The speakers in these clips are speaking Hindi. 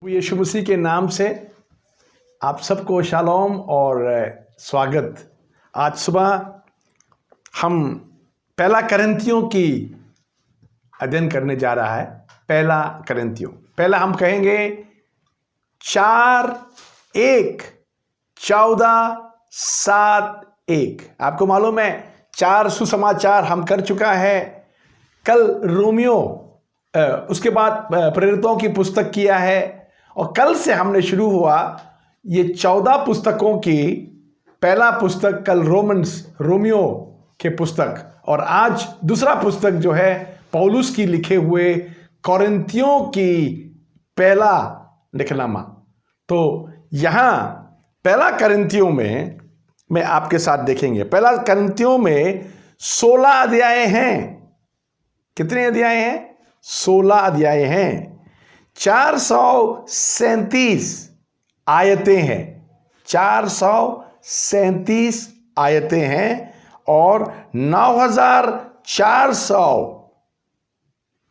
यीशु मसीह के नाम से आप सबको शालोम और स्वागत। आज सुबह हम पहला करंथियों की अध्ययन करने जा रहा है। पहला करंथियों, पहला हम कहेंगे 4:1-14:7-1। आपको मालूम है 4 सुसमाचार हम कर चुका है। कल रोमियो, उसके बाद प्रेरितों की पुस्तक किया है और कल से हमने शुरू हुआ ये 14 पुस्तकों की पहला पुस्तक, कल रोमियो के पुस्तक, और आज दूसरा पुस्तक जो है पौलुस की लिखे हुए कोरिन्थियों की पहला निकनामा। तो यहाँ पहला कोरिन्थियों में मैं आपके साथ देखेंगे। पहला कोरिन्थियों में 16 अध्याय हैं। कितने अध्याय हैं? 16 अध्याय हैं। 437 आयतें हैं। 437 आयतें हैं और 9400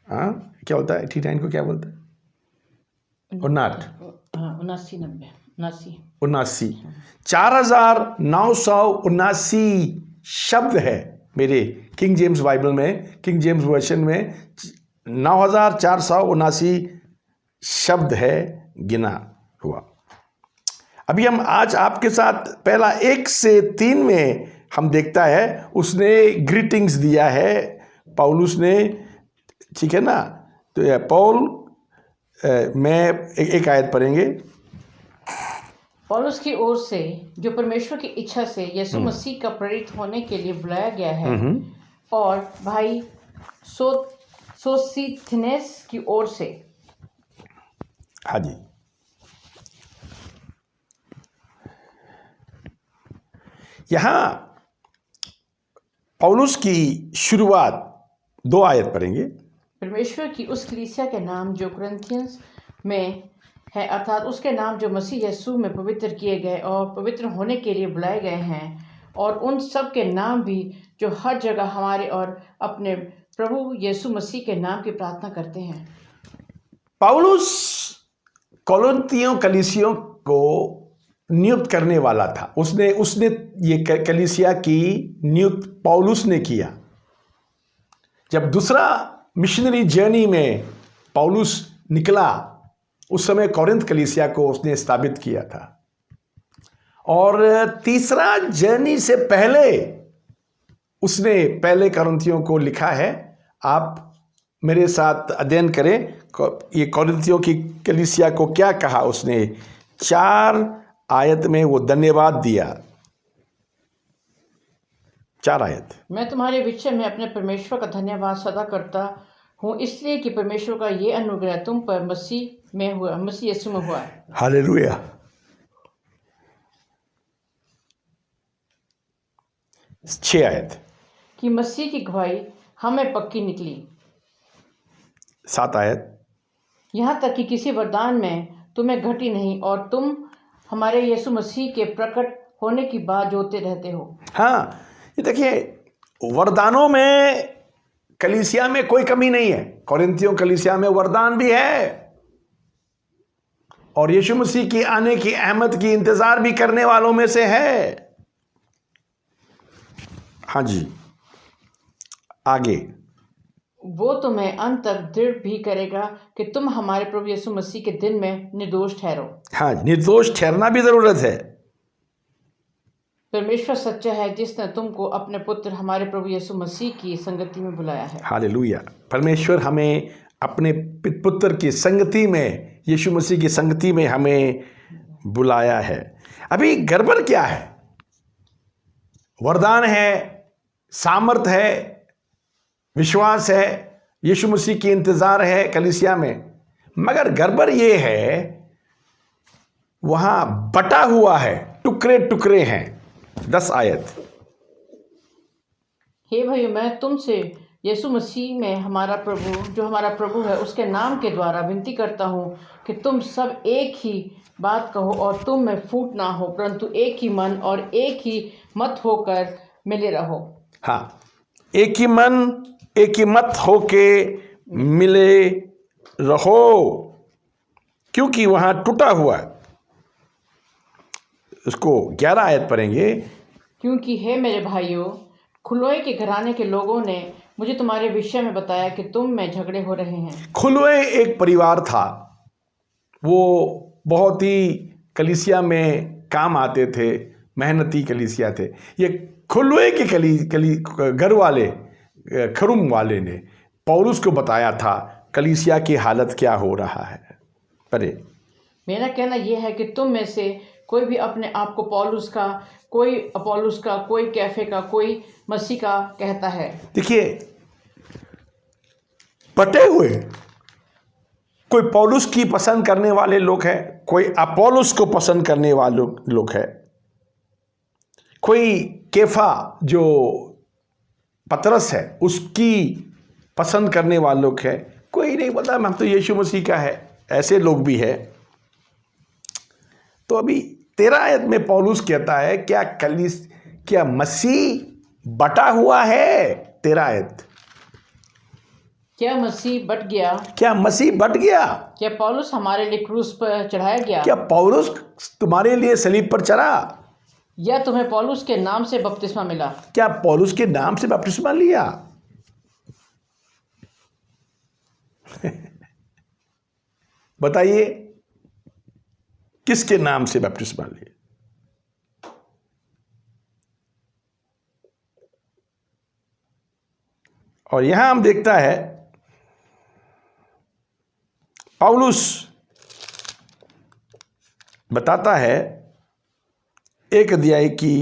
क्या होता है 89 को क्या बोलते हैं? 79 4979 शब्द है। मेरे किंग जेम्स बाइबल में, किंग जेम्स वर्जन में 9479 शब्द है गिना हुआ। अभी हम आज आपके साथ पहला 1 से 3 में हम देखता है, उसने ग्रीटिंग्स दिया है पौलुस ने, ठीक है ना। तो यह पौल मैं एक आयत पढ़ेंगे। पौलुस की ओर से, जो परमेश्वर की इच्छा से यीशु मसीह का प्रेरित होने के लिए बुलाया गया है, और भाई सोसिथिनेस की ओर से। हाँ जी, यहां पौलुस की शुरुआत 2 आयत पढ़ेंगे। परमेश्वर की उस कलीसिया के नाम जो कुरिन्थियंस में है, अर्थात उसके नाम जो मसीह यीशु में पवित्र किए गए और पवित्र होने के लिए बुलाए गए हैं, और उन सब के नाम भी जो हर जगह हमारे और अपने प्रभु यीशु मसीह के नाम की प्रार्थना करते हैं। पौलुस कोरिन्थियों कलीसियों को नियुक्त करने वाला था। उसने ये कलीसिया की नियुक्त पौलुस ने किया। जब दूसरा मिशनरी जर्नी में पौलुस निकला, उस समय कोरिन्थ कलीसिया को उसने स्थापित किया था। और तीसरा जर्नी से पहले उसने पहले कोरिन्थियों को लिखा है। आप मेरे साथ अध्ययन करें, ये कोरिन्थियों की कलीसिया को क्या कहा उसने। 4 आयत में वो धन्यवाद दिया। 4 आयत। मैं तुम्हारे विषय में अपने परमेश्वर का धन्यवाद सदा करता हूँ, इसलिए कि परमेश्वर का ये अनुग्रह तुम पर मसीह यीशु में हुआ है। हालेलुया। 6 आयत। कि मसीह की गवाही हमें पक्की निकली। 7 आयत। यहाँ तक कि किसी वरदान में तुम्हें घटी नहीं, और तुम हमारे यीशु मसीह के प्रकट होने की बात जोते रहते हो। हाँ, ये देखिए, वरदानों में कलीसिया में कोई कमी नहीं है। कोरिन्थियों कलीसिया में वरदान भी है, और यीशु मसीह की आने की अहमद की इंतजार भी करने वालों में से है। हाँ जी, आगे। वो तुम्हें अंत तक दृढ़ भी करेगा कि तुम हमारे प्रभु यीशु मसीह के दिन में निर्दोष ठहरो। हाँ, निर्दोष ठहरना भी जरूरत है। परमेश्वर सच्चा है, जिसने तुमको अपने पुत्र हमारे प्रभु यीशु मसीह की संगति में बुलाया है। हालेलुया। परमेश्वर हमें अपने पुत्र की संगति में, यीशु मसीह की संगति में हमें बुलाया है। अभी गड़बड़ क्या है? वरदान है, सामर्थ है, विश्वास है, यीशु मसीह की इंतजार है कलीसिया में, मगर गड़बड़ ये है वहां बटा हुआ है, टुकड़े टुकड़े हैं। 10 आयत। हे भाइयों, मैं तुमसे यीशु मसीह में हमारा प्रभु है, उसके नाम के द्वारा विनती करता हूँ कि तुम सब एक ही बात कहो और तुम में फूट ना हो, परंतु एक ही मन और एक ही मत होकर मिले रहो। हाँ, एक ही मन, एक ही मत होके मिले रहो। क्योंकि वहां टूटा हुआ है। उसको 11 आयत पढ़ेंगे। क्योंकि हे मेरे भाइयों, खुलोए के घराने के लोगों ने मुझे तुम्हारे विषय में बताया कि तुम में झगड़े हो रहे हैं। खुलोए एक परिवार था, वो बहुत ही कलीसिया में काम आते थे, मेहनती कलीसिया थे। ये खुलोए के घर वाले, खरुम वाले ने पौलुस को बताया था कलीसिया की हालत क्या हो रहा है। परे मेरा कहना यह है कि तुम में से कोई भी अपने आप को पौलुस का, कोई अपोलुस का, कोई कैफे का, कोई मसीह का कहता है। देखिए, बटे हुए, कोई पौलुस की पसंद करने वाले लोग हैं, कोई अपोलुस को पसंद करने वाले लोग हैं, कोई केफा जो पतरस है उसकी पसंद करने वाले लोग हैं, कोई नहीं बोलता हम तो यीशु मसीह का है, ऐसे लोग भी हैं। तो अभी 13 आयत में पौलुस कहता है क्या मसीह बटा हुआ है? 13 आयत, क्या मसीह बट गया? क्या मसीह बट गया? क्या पौलुस हमारे लिए क्रूस पर चढ़ाया गया? क्या पौलुस तुम्हारे लिए सलीब पर चढ़ा? या तुम्हें पौलुस के नाम से बपतिस्मा मिला? क्या पौलुस के नाम से बपतिस्मा लिया? बताइए, किसके नाम से बपतिस्मा लिया? और यहां हम देखता है पौलुस बताता है 1 अध्याय की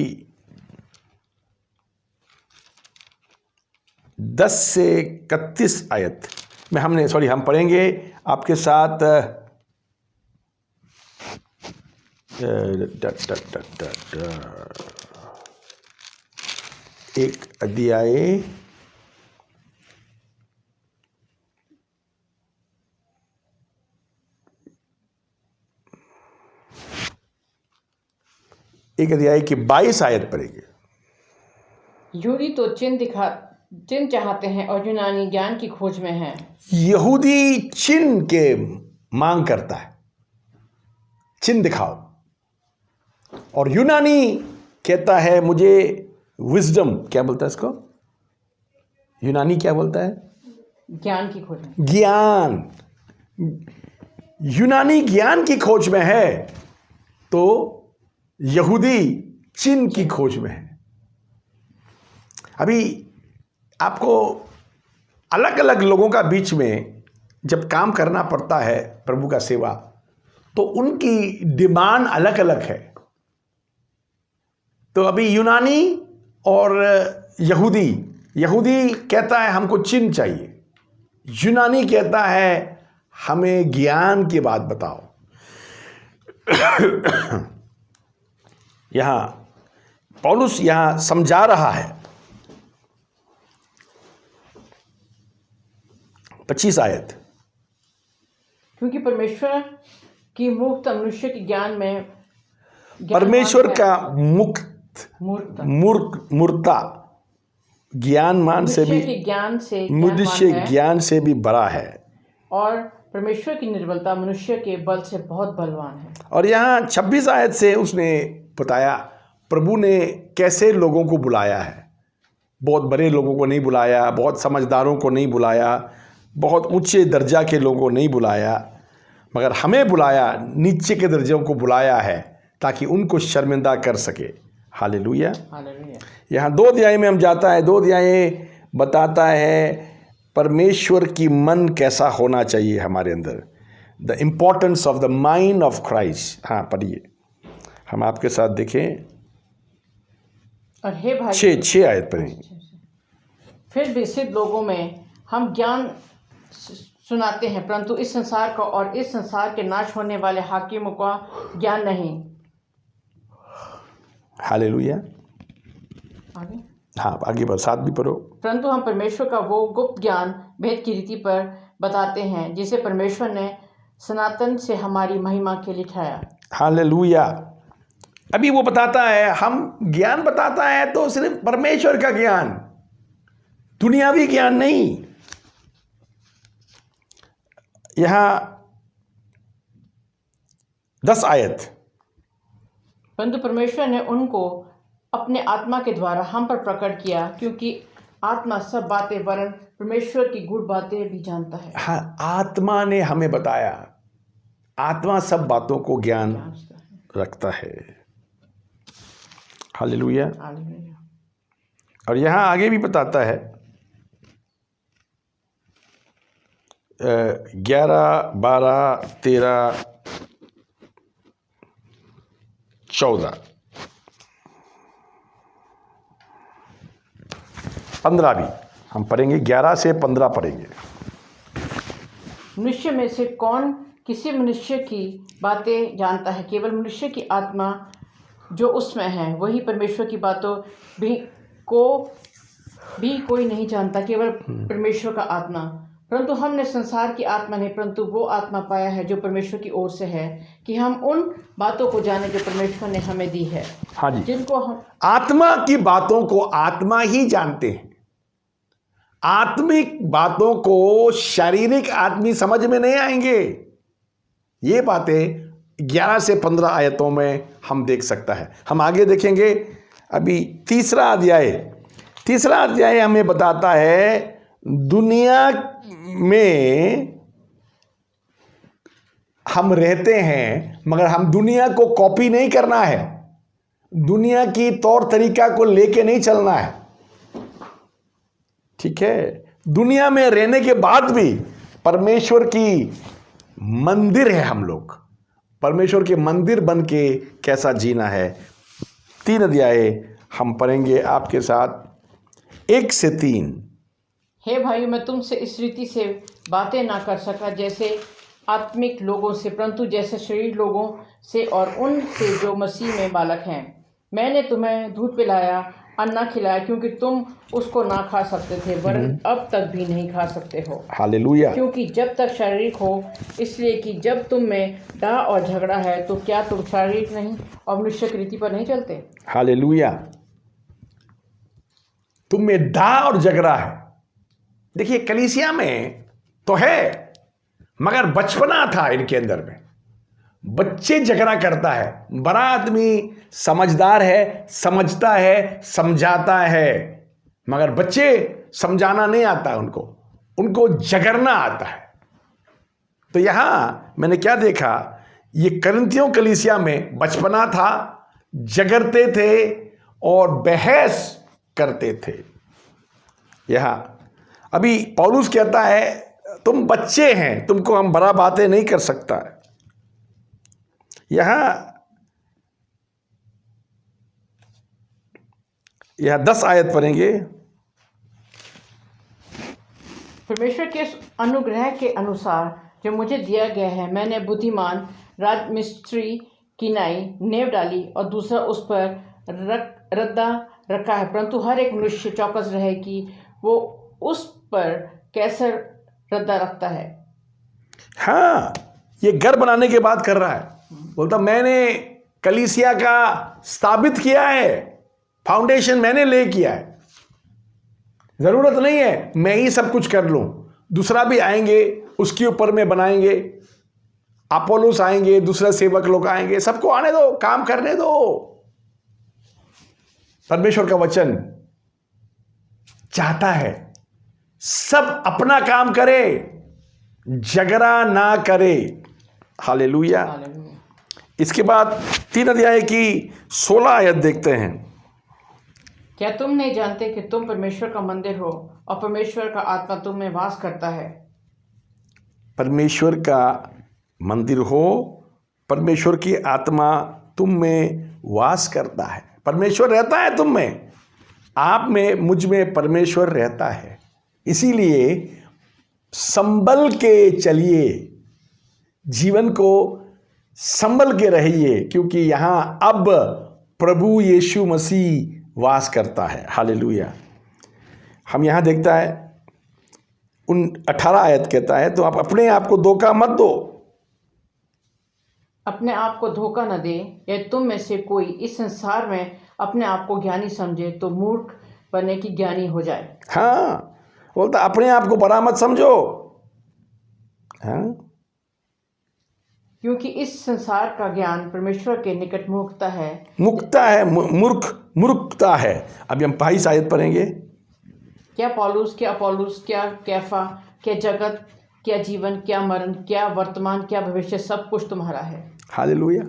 10 से 31 आयत में हम पढ़ेंगे आपके साथ। 1 अध्याय 1 अध्याय की 22 आयत पढ़ेंगे। यहूदी तो चिन्ह चाहते हैं और यूनानी ज्ञान की खोज में हैं। यहूदी चिन्ह के मांग करता है, चिन्ह दिखाओ, और यूनानी कहता है मुझे विजडम, क्या बोलता है इसको? यूनानी क्या बोलता है? ज्ञान की खोज में। ज्ञान, यूनानी ज्ञान की खोज में है, तो यहूदी चिन्ह की खोज में है। अभी आपको अलग अलग लोगों का बीच में जब काम करना पड़ता है प्रभु का सेवा, तो उनकी डिमांड अलग अलग है। तो अभी यूनानी और यहूदी कहता है हमको चिन्ह चाहिए, यूनानी कहता है हमें ज्ञान की बात बताओ। यहां पौलुस यहां समझा रहा है। 25 आयत, क्योंकि परमेश्वर की मुक्त मनुष्य के ज्ञान में परमेश्वर का मूर्खता ज्ञानमान से भी, मनुष्य ज्ञान से भी बड़ा है, और परमेश्वर की निर्बलता मनुष्य के बल से बहुत बलवान है। और यहाँ 26 आयत से उसने बताया प्रभु ने कैसे लोगों को बुलाया है। बहुत बड़े लोगों को नहीं बुलाया, बहुत समझदारों को नहीं बुलाया, बहुत ऊंचे दर्जा के लोगों को नहीं बुलाया, मगर हमें बुलाया, नीचे के दर्जों को बुलाया है ताकि उनको शर्मिंदा कर सके। हालेलुया। यहाँ 2 अध्याय में हम जाता है, 2 अध्याय बताता है परमेश्वर की मन कैसा होना चाहिए हमारे अंदर, the importance of the mind of Christ. हाँ पढ़िए, हम आपके साथ देखें। और हे भाई 6 आयत पढ़ेंगे। फिर भी सिद्ध लोगों में हम ज्ञान सुनाते हैं, परंतु इस संसार का और इस संसार के नाश होने वाले हाकिमों का ज्ञान नहीं। हालेलुया। आगे, हाँ आगे बढ़, 7 भी पढ़ो। परंतु हम परमेश्वर का वो गुप्त ज्ञान भेद की रीति पर बताते हैं जिसे परमेश्वर ने सनातन से हमारी महिमा के लिए ठहराया। हालेलुया। अभी वो बताता है, हम ज्ञान बताता है तो सिर्फ परमेश्वर का ज्ञान, दुनियावी ज्ञान नहीं। यहाँ 10 आयत। परंतु परमेश्वर ने उनको अपने आत्मा के द्वारा हम पर प्रकट किया, क्योंकि आत्मा सब बातें वरन परमेश्वर की गूढ़ बातें भी जानता है। हाँ, आत्मा ने हमें बताया। आत्मा सब बातों को ज्ञान रखता है। हालेलुया। हालेलुया। और यहाँ आगे भी बताता है 11, 12, 13, 14, 15 भी हम पढ़ेंगे। 11 से 15 पढ़ेंगे। मनुष्य में से कौन किसी मनुष्य की बातें जानता है? केवल मनुष्य की आत्मा जो उसमें है, वही परमेश्वर की बातों भी कोई नहीं जानता, केवल परमेश्वर का आत्मा। परंतु हमने संसार की आत्मा नहीं, परंतु वो आत्मा पाया है जो परमेश्वर की ओर से है, कि हम उन बातों को जाने जो परमेश्वर ने हमें दी है। हाँ जी, जिनको हम आत्मा की बातों को आत्मा ही जानते हैं। आत्मिक बातों को शारीरिक आदमी समझ में नहीं आएंगे। ये बातें 11 से 15 आयतों में हम देख सकता है। हम आगे देखेंगे। अभी तीसरा अध्याय हमें बताता है दुनिया में हम रहते हैं, मगर हम दुनिया को कॉपी नहीं करना है। दुनिया की तौर तरीका को लेके नहीं चलना है। ठीक है, दुनिया में रहने के बाद भी परमेश्वर की मंदिर है हम लोग। परमेश्वर के मंदिर बन के कैसा जीना है। 3 अध्याय हम पढ़ेंगे आपके साथ, 1 से 3। हे भाइयों, मैं तुमसे इस रीति से बातें ना कर सका जैसे आत्मिक लोगों से, परंतु जैसे शरीर लोगों से और उन से जो मसीह में बालक हैं। मैंने तुम्हें दूध पिलाया, अन्ना खिलाया, क्योंकि तुम उसको ना खा सकते थे, वरन अब तक भी नहीं खा सकते हो। हालेलुया। क्योंकि जब तक शारीरिक हो, इसलिए कि जब तुम में डाह और झगड़ा है, तो क्या तुम शारीरिक नहीं और मनुष्य की रीति पर नहीं चलते? हालेलुया। तुम में डाह और झगड़ा है। देखिए, कलीसिया में तो है, मगर बचपना था इनके अंदर में। बच्चे झगड़ा करता है। बड़ा आदमी समझदार है, समझता है, समझाता है, मगर बच्चे समझाना नहीं आता उनको झगड़ना आता है। तो यहां मैंने क्या देखा, ये करंथियों कलीसिया में बचपना था, झगड़ते थे और बहस करते थे। यहां अभी पौलुस कहता है तुम बच्चे हैं, तुमको हम बड़ा बातें नहीं कर सकता। यहां 10 आयत पढ़ेंगे। परमेश्वर के अनुग्रह के अनुसार जो मुझे दिया गया है, मैंने बुद्धिमान राजमिस्त्री की नाई नेव डाली और दूसरा उस पर रद्दा रखा है। परंतु हर एक मनुष्य चौकस रहे कि वो उस पर कैसे रद्दा रखता है। हाँ, ये घर बनाने के बाद कर रहा है। बोलता मैंने कलीसिया का स्थापित किया है, फाउंडेशन मैंने ले किया है। जरूरत नहीं है मैं ही सब कुछ कर लूं। दूसरा भी आएंगे, उसके ऊपर में बनाएंगे। अपोलोस आएंगे, दूसरे सेवक लोग आएंगे, सबको आने दो, काम करने दो। परमेश्वर का वचन चाहता है सब अपना काम करे, झगड़ा ना करे। हालेलुया। इसके बाद 3 अध्याय की 16 आयत देखते हैं। क्या तुम नहीं जानते कि तुम परमेश्वर का मंदिर हो और परमेश्वर का आत्मा तुम में वास करता है? परमेश्वर का मंदिर हो, परमेश्वर की आत्मा तुम में वास करता है। परमेश्वर रहता है तुम में, आप में, मुझ में परमेश्वर रहता है। इसीलिए संभल के चलिए, जीवन को संभल के रहिए, क्योंकि यहां अब प्रभु यीशु मसीह वास करता है। हालेलुया। हम यहां देखता है 18 आयत कहता है, तो आप अपने आप को धोखा मत दो। अपने आप को धोखा न दे। यदि तुम में से कोई इस संसार में अपने आप को ज्ञानी समझे, तो मूर्ख बने की ज्ञानी हो जाए। हाँ, बोलता अपने आप को बड़ा मत समझो। हाँ, क्योंकि इस संसार का ज्ञान परमेश्वर के निकट मूर्खता है। मूर्खता है। अभी हम 22 आयत पढ़ेंगे। क्या पौलुस, क्या अपोल्लोस, क्या कैफा, क्या जगत, क्या जीवन, क्या मरण, क्या वर्तमान, क्या भविष्य, सब कुछ तुम्हारा है। हालेलुया।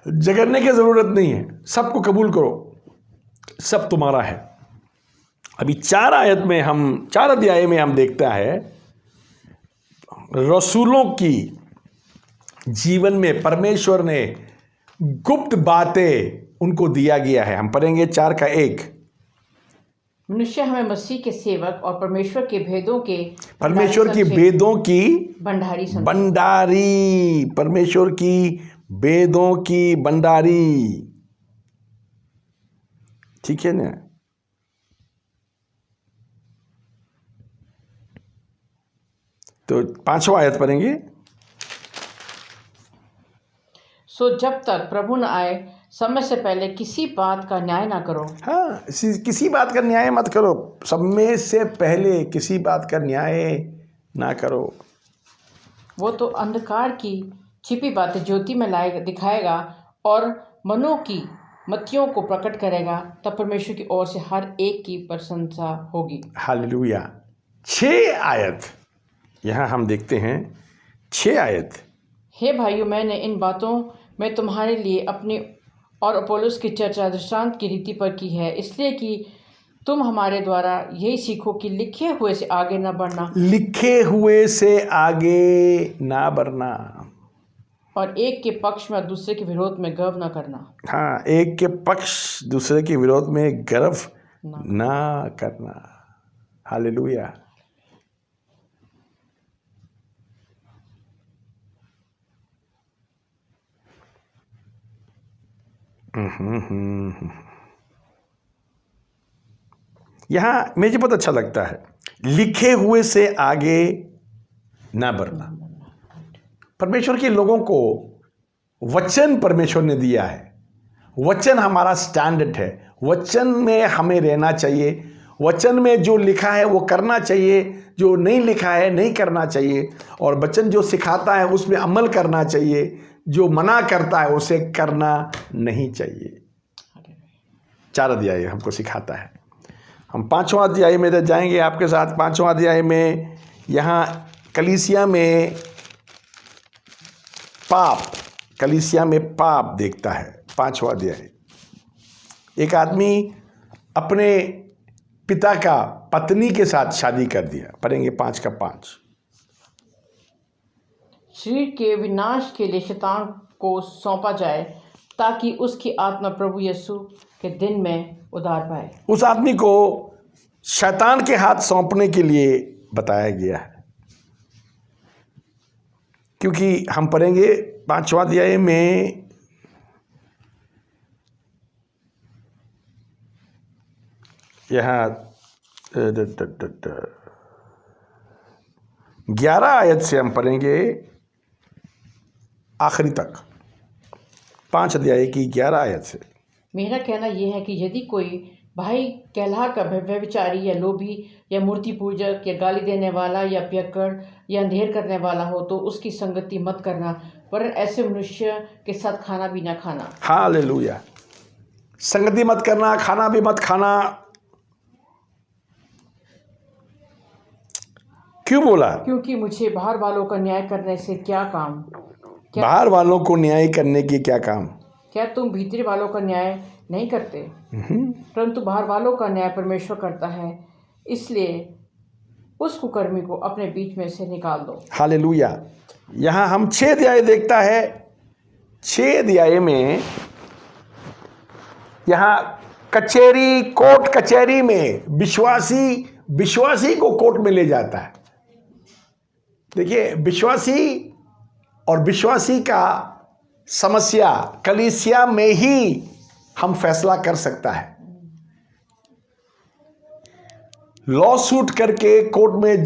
जगरने की जरूरत नहीं है, सबको कबूल करो, सब तुम्हारा है। अभी 4 अध्याय में हम देखता है रसूलों की जीवन में परमेश्वर ने गुप्त बातें उनको दिया गया है। हम पढ़ेंगे 4:1। मनुष्य हमें मसीह के सेवक और परमेश्वर के भेदों की भंडारी समझे। परमेश्वर की वेदों की भंडारी, ठीक है ना। तो 5वां आयत पढ़ेंगे। सो जब तक प्रभु न आए, समय से पहले किसी बात का न्याय ना करो। हाँ, किसी बात का न्याय मत करो। समय से पहले किसी बात का न्याय ना करो। वो तो अंधकार की छिपी बातें ज्योति में दिखाएगा और मनों की मतियों को प्रकट करेगा। तब परमेश्वर की ओर से हर एक की प्रशंसा होगी। हालेलुया। 6 आयत यहाँ हम देखते हैं। 6 आयत। हे भाइयों, मैंने इन बातों में तुम्हारे लिए अपनी और अपोलोस की चर्चा दृष्टांत की रीति पर की है, इसलिए कि तुम हमारे द्वारा यही सीखो कि लिखे हुए से आगे न बढ़ना और एक के पक्ष में दूसरे के विरोध में गर्व न करना। हाँ, एक के पक्ष दूसरे के विरोध में गर्व ना करना। हालेलुया। यहाँ मुझे बहुत अच्छा लगता है, लिखे हुए से आगे ना बढ़ना। परमेश्वर के लोगों को वचन परमेश्वर ने दिया है। वचन हमारा स्टैंडर्ड है। वचन में हमें रहना चाहिए। वचन में जो लिखा है वो करना चाहिए, जो नहीं लिखा है नहीं करना चाहिए। और वचन जो सिखाता है उसमें अमल करना चाहिए, जो मना करता है उसे करना नहीं चाहिए। 4 अध्याय हमको सिखाता है। हम 5वां अध्याय में जाएंगे आपके साथ। 5वां अध्याय में यहाँ कलीसिया में पाप देखता है। 5वां अध्याय। एक आदमी अपने पिता का पत्नी के साथ शादी कर दिया। पढ़ेंगे 5:5। शरीर के विनाश के लिए शैतान को सौंपा जाए, ताकि उसकी आत्मा प्रभु यीशु के दिन में उधार पाए। उस आदमी को शैतान के हाथ सौंपने के लिए बताया गया है, क्योंकि हम पढ़ेंगे 5वां अध्याय में यहाँ 11 आयत से हम पढ़ेंगे आखिरी तक। 5 अध्याय की 11 आयत से। मेरा कहना यह है कि यदि कोई भाई कहलाकर व्यभिचारी या लोभी या मूर्ति पूजक या गाली देने वाला या पियक्कड़ या अंधेर करने वाला हो, तो उसकी संगति मत करना, पर ऐसे मनुष्य के साथ खाना भी ना खाना। हालेलुया। संगति मत करना, खाना भी मत खाना। क्यों बोला? क्योंकि मुझे बाहर वालों का न्याय करने से क्या काम। बाहर वालों को न्याय करने की क्या काम? क्या तुम भीतरी वालों का न्याय नहीं करते? परंतु बाहर वालों का न्याय परमेश्वर करता है, इसलिए उस कुकर्मी को अपने बीच में से निकाल दो। हालेलुया। यहाँ हम 6 अध्याय देखता है। 6 अध्याय में यहाँ कोर्ट कचहरी में विश्वासी को कोर्ट में ले जाता है। देखिए, विश्वासी और विश्वासी का समस्या कलीसिया में ही हम फैसला कर सकता है। लॉ सूट करके कोर्ट में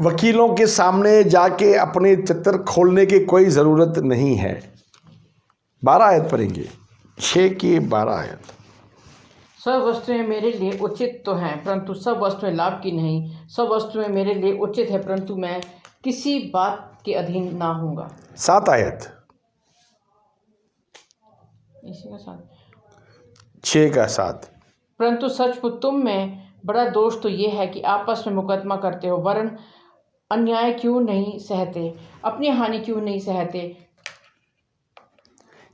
वकीलों के सामने जाके अपने चित्र खोलने की कोई ज़रूरत नहीं है। 12 आयत पढ़ेंगे। 6 की 12 आयत। सब वस्तुएं मेरे लिए उचित तो हैं, परंतु सब वस्तुएं लाभ की नहीं। सब वस्तुएं मेरे लिए उचित है, परंतु मैं किसी बात के अधीन ना होऊंगा। 7 आयत, इसी का साथ 6 का 7। परंतु सचमुच तुम में बड़ा दोष तो ये है कि आपस में मुकदमा करते हो, वरन अन्याय क्यों नहीं सहते, अपनी हानि क्यों नहीं सहते।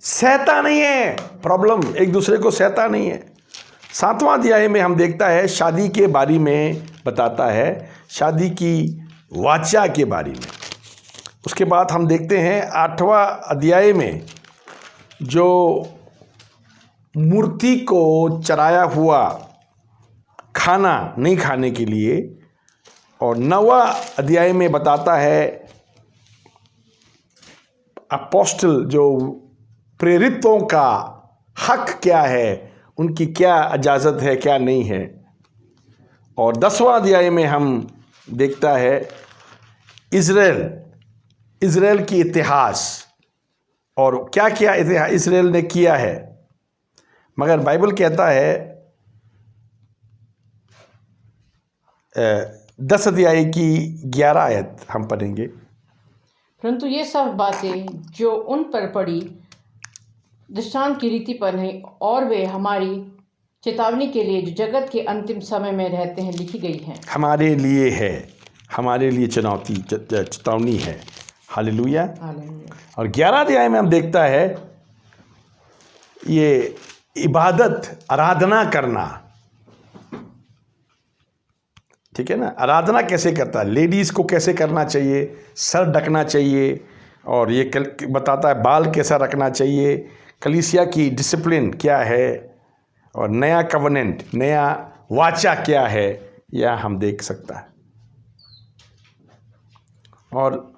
सहता नहीं है, प्रॉब्लम एक दूसरे को सहता नहीं है। 7वां अध्याय में हम देखता है शादी के बारे में बताता है, शादी की वाचा के बारे में। उसके बाद हम देखते हैं 8वां अध्याय में जो मूर्ति को चढ़ाया हुआ खाना नहीं खाने के लिए, और 9वां अध्याय में बताता है अपोस्टल जो प्रेरितों का हक क्या है, उनकी क्या इजाज़त है क्या नहीं है। और 10वां अध्याय में हम देखता है इज़राइल की इतिहास और क्या क्या इतिहास इज़राइल ने किया है। मगर बाइबल कहता है 10 अध्याय की 11 आयत हम पढ़ेंगे। परंतु ये सब बातें जो उन पर पड़ी दृष्टांत की रीति पर नहीं, और वे हमारी चेतावनी के लिए जो जगत के अंतिम समय में रहते हैं लिखी गई हैं। हमारे लिए है, हमारे लिए चेतावनी है। हालेलुया। और 11 अध्याय में हम देखता है ये इबादत, आराधना करना, ठीक है ना। आराधना कैसे करता है, लेडीज़ को कैसे करना चाहिए, सर ढकना चाहिए, और ये बताता है बाल कैसा रखना चाहिए, कलीसिया की डिसिप्लिन क्या है, और नया कवनेंट, नया वाचा क्या है, यह हम देख सकता है। और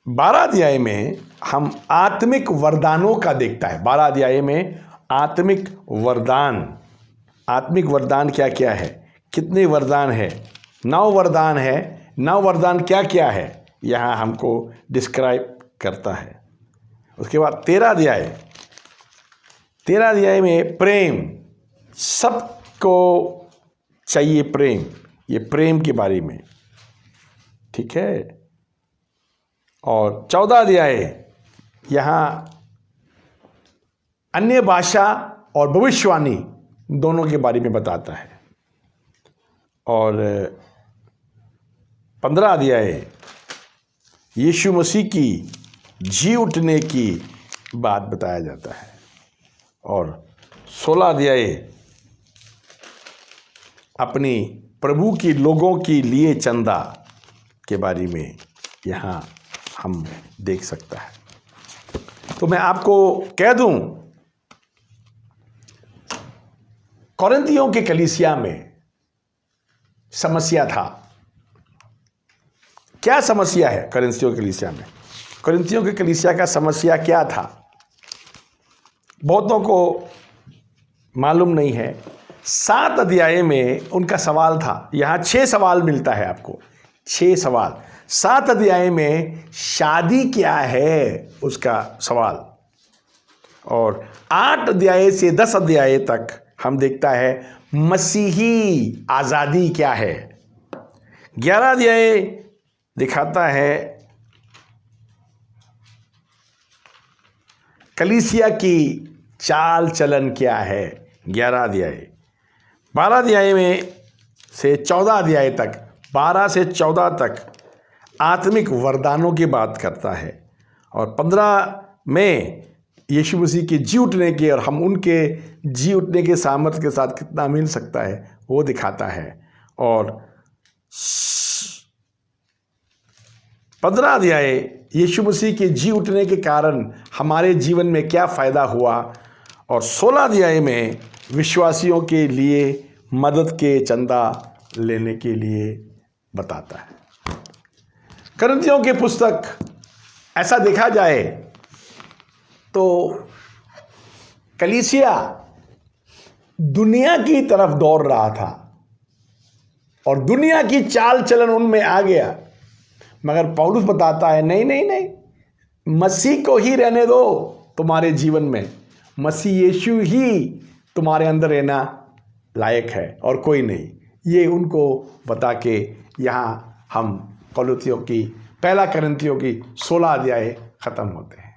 12 अध्याय में हम आत्मिक वरदानों का देखता है। 12 अध्याय में आत्मिक वरदान क्या क्या है, कितने वरदान है, 9 वरदान है। 9 वरदान क्या क्या है यहाँ हमको डिस्क्राइब करता है। उसके बाद 13 अध्याय में प्रेम, सबको चाहिए प्रेम, ये प्रेम के बारे में, ठीक है। और 14 अध्याय यहाँ अन्य भाषा और भविष्यवाणी दोनों के बारे में बताता है। और 15 अध्याय यीशु मसीह की जी उठने की बात बताया जाता है। और 16 अध्याय अपनी प्रभु की लोगों के लिए चंदा के बारे में यहाँ हम देख सकता है। तो मैं आपको कह दूं, कोरिन्थियों के कलीसिया में समस्या था। क्या समस्या है कोरिन्थियों के कलीसिया में? कोरिन्थियों के कलीसिया का समस्या क्या था, बहुतों को मालूम नहीं है। 7 अध्याय में उनका सवाल था। यहाँ 6 सवाल मिलता है आपको, 6 सवाल। 7 अध्याय में शादी क्या है उसका सवाल, और 8 अध्याय से 10 अध्याय तक हम देखता है मसीही आज़ादी क्या है। 11 अध्याय दिखाता है कलीसिया की चाल चलन क्या है। 11 अध्याय 12 अध्याय में से 14 अध्याय तक, 12 से 14 तक आत्मिक वरदानों की बात करता है। और 15 में यीशु मसीह के जी उठने के, और हम उनके जी उठने के सामर्थ्य के साथ कितना मिल सकता है वो दिखाता है। और 15 अध्याय यीशु मसीह के जी उठने के कारण हमारे जीवन में क्या फ़ायदा हुआ। और 16 अध्याय में विश्वासियों के लिए मदद के चंदा लेने के लिए बताता है। कोरिन्थियों की पुस्तक ऐसा देखा जाए तो कलीसिया दुनिया की तरफ दौड़ रहा था और दुनिया की चाल चलन उनमें आ गया। मगर पौलुस बताता है नहीं नहीं नहीं, मसीह को ही रहने दो तुम्हारे जीवन में। मसीह यीशु ही तुम्हारे अंदर रहना लायक है और कोई नहीं। ये उनको बता के यहाँ हम कोरिन्थियों की पहला करंथियों की 16 अध्याय खत्म होते हैं।